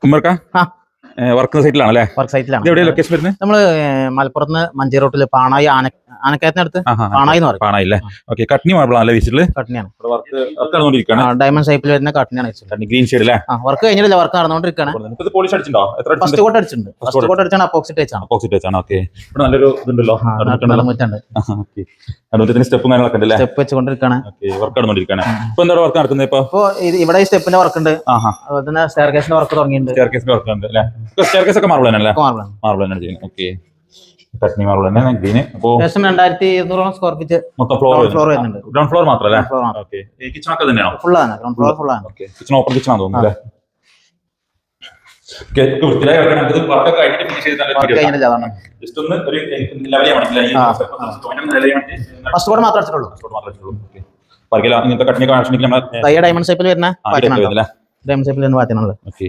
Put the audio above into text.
ഉമ്മർക്ക work സൈറ്റിലാണല്ലേ? Work സൈറ്റിലാണ്. എവിടെയാണ് location വരുന്നത്? നമ്മള് മലപ്പുറത്ത് മഞ്ചേരി റോട്ടില് പാണായി ആനക്കയത്തിനടുത്ത് പാണായി എന്ന് പറയും. പാണായില്ലേ? ഓക്കെ. കട്നി മാർബിളാണല്ലേ വീട്ടില്? കട്നിയാണ്. ഡയമണ്ട് ഷേപ്പിൽ വരുന്ന കട്നിയാണ്. ഗ്രീൻ ഷെയ്ഡ് അല്ലേ? വർക്ക് കഴിഞ്ഞില്ല, വർക്ക് നടന്നുകൊണ്ടിരിക്കുകയാണ്. പോളിഷ് അടിച്ചിട്ടുണ്ടോ? ഫസ്റ്റ് കോട്ട് അടിച്ചിട്ടുണ്ട്. ഫസ്റ്റ് കോട്ട് അടിച്ചാണ് അപ്പോക്സിറ്റ് വെച്ചാണ്. അപ്പോക്സിറ്റ് വെച്ചാണ്. ഓക്കെ. ഇവിടെ നല്ലൊരു ഇതുണ്ടല്ലോ, സ്റ്റെപ്പും കാര്യങ്ങളൊക്കെ ഉണ്ടല്ലേ? സ്റ്റെപ്പ് വെച്ചുകൊണ്ടിരിക്കുകയാണ്. വർക്ക് നടന്നുകൊണ്ടിരിക്കുകയാണ്. ഇപ്പൊ എന്താ വർക്ക് നടക്കുന്നത്? ഇപ്പൊ ഇവിടെ ഈ സ്റ്റെപ്പിന്റെ വർക്ക് ഉണ്ട്. അതുപോലെ തന്നെ സ്റ്റെയർ കേസിന്റെ വർക്ക് തുടങ്ങിയിട്ടുണ്ട്. സ്റ്റെയർ കേസിന്റെ വർക്ക് ഉണ്ട് അല്ലേ? സ്റ്റെയർ കേസ് ഒക്കെ മാർബിൾ തന്നെയല്ലേ? മാർബിൾ തന്നെയാണ് ചെയ്യുന്നത്. ഓക്കെ. കട്നി മാർബിൾ തന്നെ ഗ്രീന്. അപ്പോൾ 2200 സ്ക്വയർ ഫീറ്റ് മൊത്തം ഫ്ലോർ വരുന്നുണ്ട്. ഗ്രൗണ്ട് ഫ്ലോർ മാത്രമല്ലേ? ഓക്കെ. ഈ കിച്ചൺ ഒക്കെ തന്നെയാണോ? ഫുൾ ആണ്. ഗ്രൗണ്ട് ഫ്ലോർ ഫുൾ ആണ്. ഓക്കെ. കിച്ചൺ ഓപ്പൺ കിച്ചൺ ആണെന്ന് തോന്നുന്നു അല്ലേ? വൃത്തിയായി ജസ്റ്റ് ഒന്ന് ഒരു ഫസ്റ്റ് കോട്ട് മാത്രമേ അടിച്ചിട്ടുള്ളൂ. ഇങ്ങനത്തെ കട്ടിനൊക്കെ ഡയമണ്ട് ഷേപ്പിൽ വരുന്ന ഡയമണ്ട് ഷേപ്പിൽ വരുന്ന പാറ്റേണുള്ളത്. ഓക്കെ.